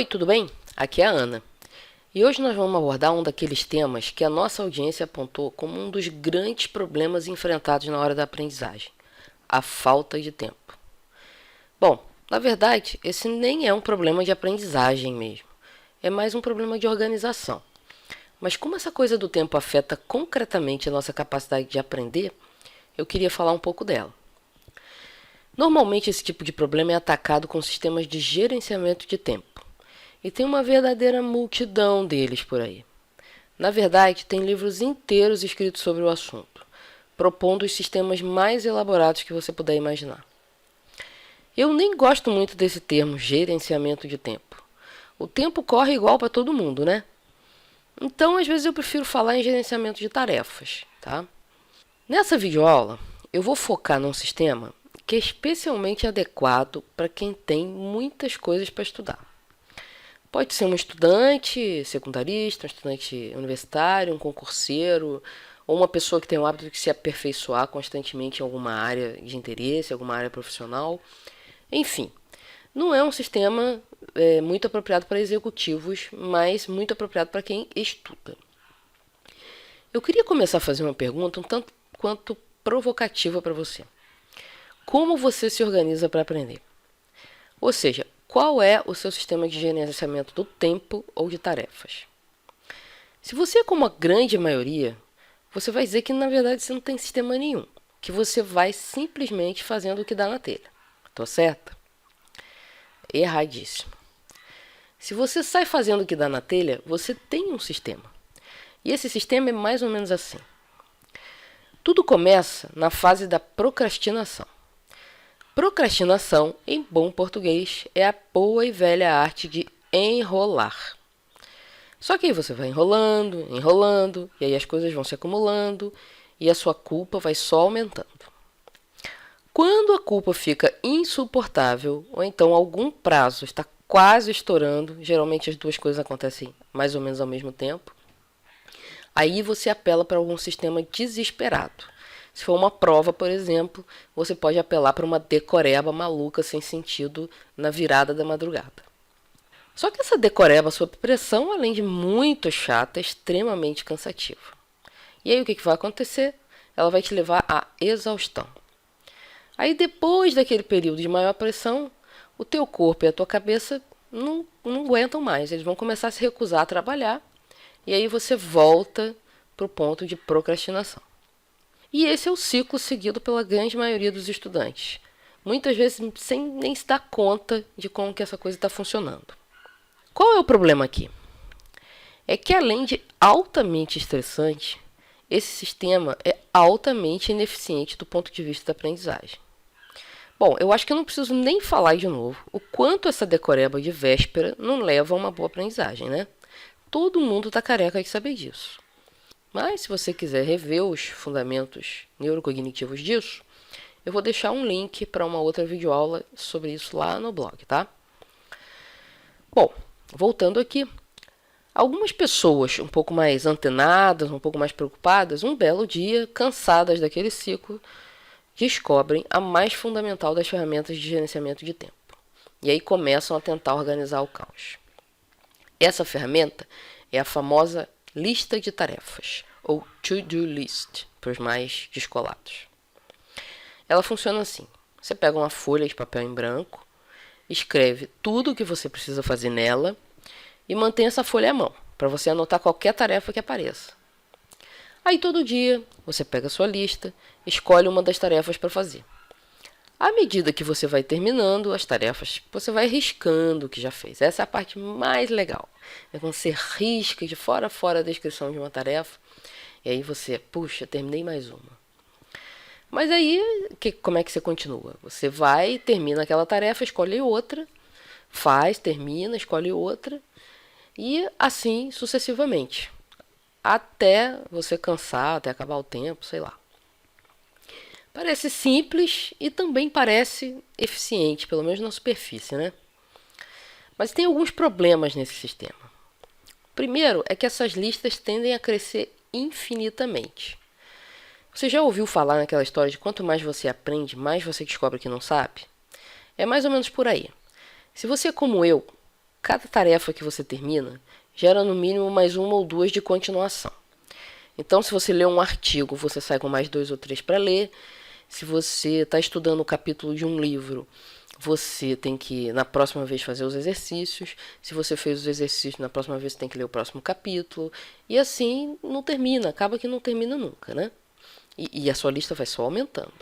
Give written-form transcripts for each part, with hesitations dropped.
Oi, tudo bem? Aqui é a Ana. E hoje nós vamos abordar um daqueles temas que a nossa audiência apontou como um dos grandes problemas enfrentados na hora da aprendizagem: a falta de tempo. Bom, na verdade, esse nem é um problema de aprendizagem mesmo. É mais um problema de organização. Mas como essa coisa do tempo afeta concretamente a nossa capacidade de aprender, eu queria falar um pouco dela. Normalmente esse tipo de problema é atacado com sistemas de gerenciamento de tempo. E tem uma verdadeira multidão deles por aí. Na verdade, tem livros inteiros escritos sobre o assunto, propondo os sistemas mais elaborados que você puder imaginar. Eu nem gosto muito desse termo, gerenciamento de tempo. O tempo corre igual para todo mundo, né? Então, às vezes eu prefiro falar em gerenciamento de tarefas, tá? Nessa videoaula, eu vou focar num sistema que é especialmente adequado para quem tem muitas coisas para estudar. Pode ser um estudante secundarista, um estudante universitário, um concurseiro, ou uma pessoa que tem o hábito de se aperfeiçoar constantemente em alguma área de interesse, alguma área profissional. Enfim, não é um sistema muito apropriado para executivos, mas muito apropriado para quem estuda. Eu queria começar a fazer uma pergunta um tanto quanto provocativa para você. Como você se organiza para aprender? Ou seja, qual é o seu sistema de gerenciamento do tempo ou de tarefas? Se você é como a grande maioria, você vai dizer que na verdade você não tem sistema nenhum, que você vai simplesmente fazendo o que dá na telha. Tô certa? Erradíssimo. Se você sai fazendo o que dá na telha, você tem um sistema. E esse sistema é mais ou menos assim. Tudo começa na fase da procrastinação. Procrastinação, em bom português, é a boa e velha arte de enrolar. Só que aí você vai enrolando, enrolando, e aí as coisas vão se acumulando e a sua culpa vai só aumentando. Quando a culpa fica insuportável, ou então algum prazo está quase estourando, geralmente as duas coisas acontecem mais ou menos ao mesmo tempo, aí você apela para algum sistema desesperado. Se for uma prova, por exemplo, você pode apelar para uma decoreba maluca sem sentido na virada da madrugada. Só que essa decoreba sob pressão, além de muito chata, é extremamente cansativa. E aí o que vai acontecer? Ela vai te levar à exaustão. Aí depois daquele período de maior pressão, o teu corpo e a tua cabeça não aguentam mais. Eles vão começar a se recusar a trabalhar e aí você volta para o ponto de procrastinação. E esse é o ciclo seguido pela grande maioria dos estudantes, muitas vezes sem nem se dar conta de como que essa coisa está funcionando. Qual é o problema aqui? É que além de altamente estressante, esse sistema é altamente ineficiente do ponto de vista da aprendizagem. Bom, eu acho que eu não preciso nem falar de novo o quanto essa decoreba de véspera não leva a uma boa aprendizagem, né? Todo mundo está careca de saber disso. Mas se você quiser rever os fundamentos neurocognitivos disso, eu vou deixar um link para uma outra videoaula sobre isso lá no blog, tá? Bom, voltando aqui, algumas pessoas um pouco mais antenadas, um pouco mais preocupadas, um belo dia, cansadas daquele ciclo, descobrem a mais fundamental das ferramentas de gerenciamento de tempo. E aí começam a tentar organizar o caos. Essa ferramenta é a famosa lista de tarefas, ou to-do list, para os mais descolados. Ela funciona assim: você pega uma folha de papel em branco, escreve tudo o que você precisa fazer nela e mantém essa folha à mão, para você anotar qualquer tarefa que apareça. Aí todo dia você pega a sua lista, escolhe uma das tarefas para fazer. À medida que você vai terminando as tarefas, você vai riscando o que já fez. Essa é a parte mais legal. É quando você risca de fora a fora a descrição de uma tarefa, e aí você, puxa, terminei mais uma. Mas aí, como é que você continua? Você vai, termina aquela tarefa, escolhe outra, faz, termina, escolhe outra, e assim sucessivamente. Até você cansar, até acabar o tempo, sei lá. Parece simples e também parece eficiente, pelo menos na superfície, né? Mas tem alguns problemas nesse sistema. Primeiro é que essas listas tendem a crescer infinitamente. Você já ouviu falar naquela história de quanto mais você aprende, mais você descobre que não sabe? É mais ou menos por aí. Se você é como eu, cada tarefa que você termina gera no mínimo mais uma ou duas de continuação. Então, se você lê um artigo, você sai com mais 2 ou 3 para ler. Se você está estudando o capítulo de um livro, você tem que, na próxima vez, fazer os exercícios. Se você fez os exercícios, na próxima vez, você tem que ler o próximo capítulo. E assim não termina, acaba que não termina nunca, né? E a sua lista vai só aumentando.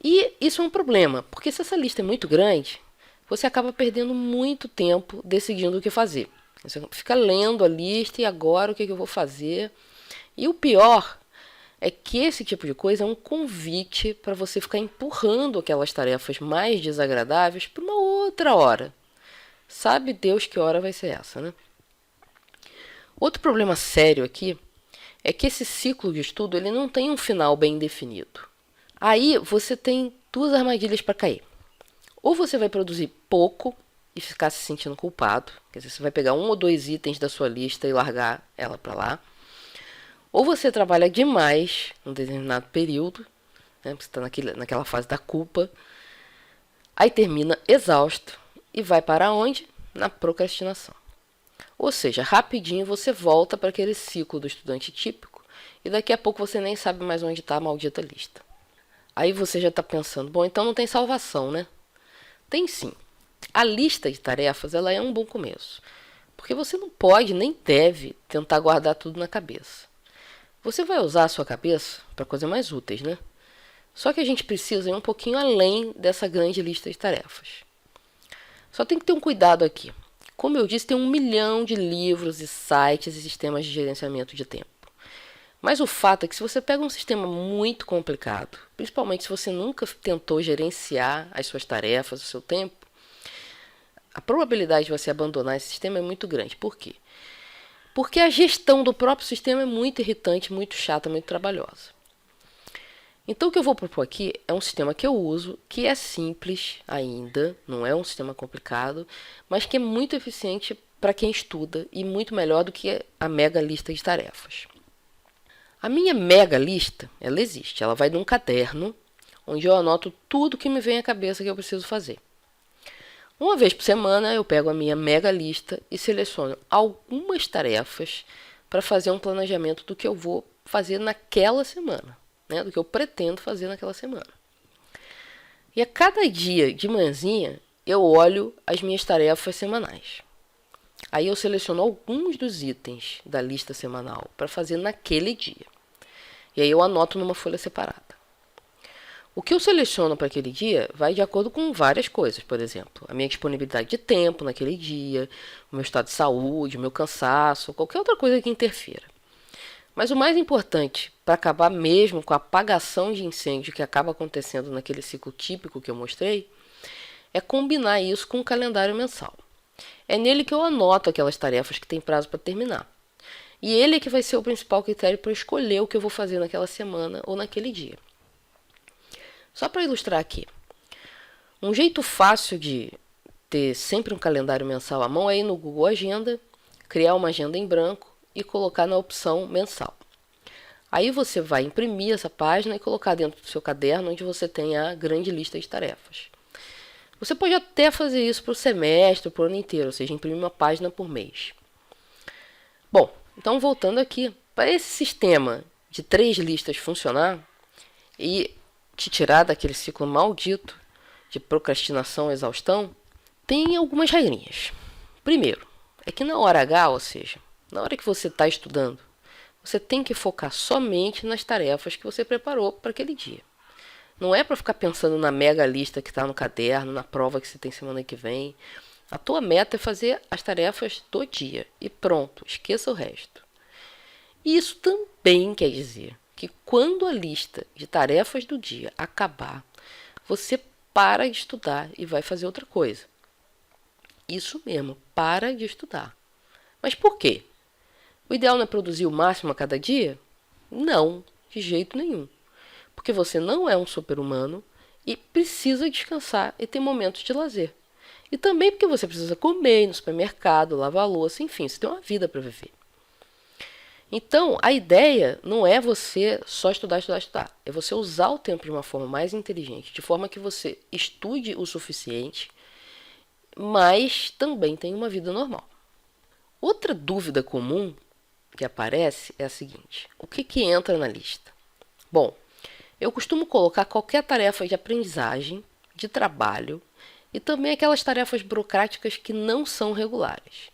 E isso é um problema, porque se essa lista é muito grande, você acaba perdendo muito tempo decidindo o que fazer. Você fica lendo a lista e agora o que eu vou fazer. E o pior é que esse tipo de coisa é um convite para você ficar empurrando aquelas tarefas mais desagradáveis para uma outra hora. Sabe Deus que hora vai ser essa, né? Outro problema sério aqui é que esse ciclo de estudo ele não tem um final bem definido. Aí você tem 2 armadilhas para cair. Ou você vai produzir pouco e ficar se sentindo culpado, quer dizer, você vai pegar 1 ou 2 itens da sua lista e largar ela para lá. Ou você trabalha demais num determinado período, né, você está naquela fase da culpa, aí termina exausto e vai para onde? Na procrastinação. Ou seja, rapidinho você volta para aquele ciclo do estudante típico e daqui a pouco você nem sabe mais onde está a maldita lista. Aí você já está pensando, bom, então não tem salvação, né? Tem sim. A lista de tarefas ela é um bom começo, porque você não pode nem deve tentar guardar tudo na cabeça. Você vai usar a sua cabeça para coisas mais úteis, né? Só que a gente precisa ir um pouquinho além dessa grande lista de tarefas. Só tem que ter um cuidado aqui. Como eu disse, tem 1 milhão de livros e sites e sistemas de gerenciamento de tempo. Mas o fato é que se você pega um sistema muito complicado, principalmente se você nunca tentou gerenciar as suas tarefas, o seu tempo, a probabilidade de você abandonar esse sistema é muito grande. Por quê? Porque a gestão do próprio sistema é muito irritante, muito chata, muito trabalhosa. Então o que eu vou propor aqui é um sistema que eu uso, que é simples ainda, não é um sistema complicado, mas que é muito eficiente para quem estuda e muito melhor do que a mega lista de tarefas. A minha mega lista, ela existe, ela vai num caderno, onde eu anoto tudo que me vem à cabeça que eu preciso fazer. Uma vez por semana, eu pego a minha mega lista e seleciono algumas tarefas para fazer um planejamento do que eu vou fazer naquela semana, né? Do que eu pretendo fazer naquela semana. E a cada dia de manhãzinha, eu olho as minhas tarefas semanais. Aí eu seleciono alguns dos itens da lista semanal para fazer naquele dia. E aí eu anoto numa folha separada. O que eu seleciono para aquele dia vai de acordo com várias coisas, por exemplo, a minha disponibilidade de tempo naquele dia, o meu estado de saúde, o meu cansaço, qualquer outra coisa que interfira. Mas o mais importante, para acabar mesmo com a apagação de incêndio que acaba acontecendo naquele ciclo típico que eu mostrei, é combinar isso com um calendário mensal. É nele que eu anoto aquelas tarefas que tem prazo para terminar. E ele é que vai ser o principal critério para escolher o que eu vou fazer naquela semana ou naquele dia. Só para ilustrar aqui, um jeito fácil de ter sempre um calendário mensal à mão é ir no Google Agenda, criar uma agenda em branco e colocar na opção mensal. Aí você vai imprimir essa página e colocar dentro do seu caderno onde você tem a grande lista de tarefas. Você pode até fazer isso para o semestre, para o ano inteiro, ou seja, imprimir uma página por mês. Bom, então voltando aqui, para esse sistema de 3 listas funcionar e te tirar daquele ciclo maldito de procrastinação e exaustão, tem algumas regrinhas. Primeiro, é que na hora H, ou seja, na hora que você está estudando, você tem que focar somente nas tarefas que você preparou para aquele dia. Não é para ficar pensando na mega lista que está no caderno, na prova que você tem semana que vem. A tua meta é fazer as tarefas do dia e pronto, esqueça o resto. E isso também quer dizer que quando a lista de tarefas do dia acabar, você para de estudar e vai fazer outra coisa. Isso mesmo, para de estudar. Mas por quê? O ideal não é produzir o máximo a cada dia? Não, de jeito nenhum. Porque você não é um super-humano e precisa descansar e ter momentos de lazer. E também porque você precisa comer, ir no supermercado, lavar a louça, enfim, você tem uma vida para viver. Então, a ideia não é você só estudar, estudar, estudar. É você usar o tempo de uma forma mais inteligente, de forma que você estude o suficiente, mas também tem uma vida normal. Outra dúvida comum que aparece é a seguinte: o que entra na lista? Bom, eu costumo colocar qualquer tarefa de aprendizagem, de trabalho e também aquelas tarefas burocráticas que não são regulares.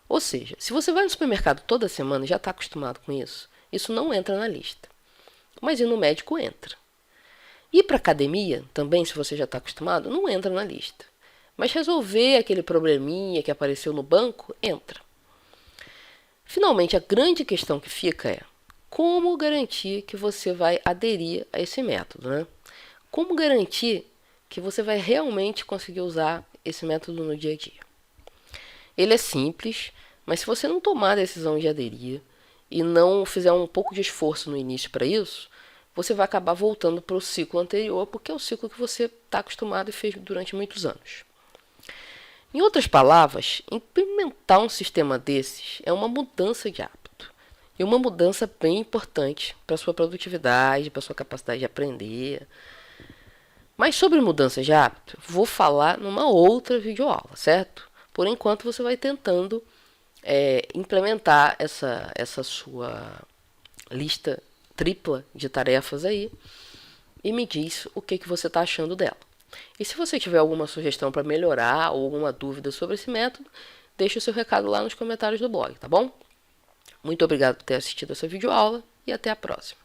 Ou seja, se você vai no supermercado toda semana e já está acostumado com isso não entra na lista. Mas ir no médico entra. Ir para academia, também, se você já está acostumado, não entra na lista. Mas resolver aquele probleminha que apareceu no banco, entra. Finalmente, a grande questão que fica é: como garantir que você vai aderir a esse método, né? Como garantir que você vai realmente conseguir usar esse método no dia a dia? Ele é simples, mas se você não tomar a decisão de aderir e não fizer um pouco de esforço no início para isso, você vai acabar voltando para o ciclo anterior, porque é o ciclo que você está acostumado e fez durante muitos anos. Em outras palavras, implementar um sistema desses é uma mudança de hábito. E uma mudança bem importante para a sua produtividade, para a sua capacidade de aprender. Mas sobre mudança de hábito, vou falar numa outra videoaula, certo? Por enquanto você vai tentando implementar essa sua lista tripla de tarefas aí e me diz o que você está achando dela. E se você tiver alguma sugestão para melhorar ou alguma dúvida sobre esse método, deixe o seu recado lá nos comentários do blog, tá bom? Muito obrigado por ter assistido essa videoaula e até a próxima.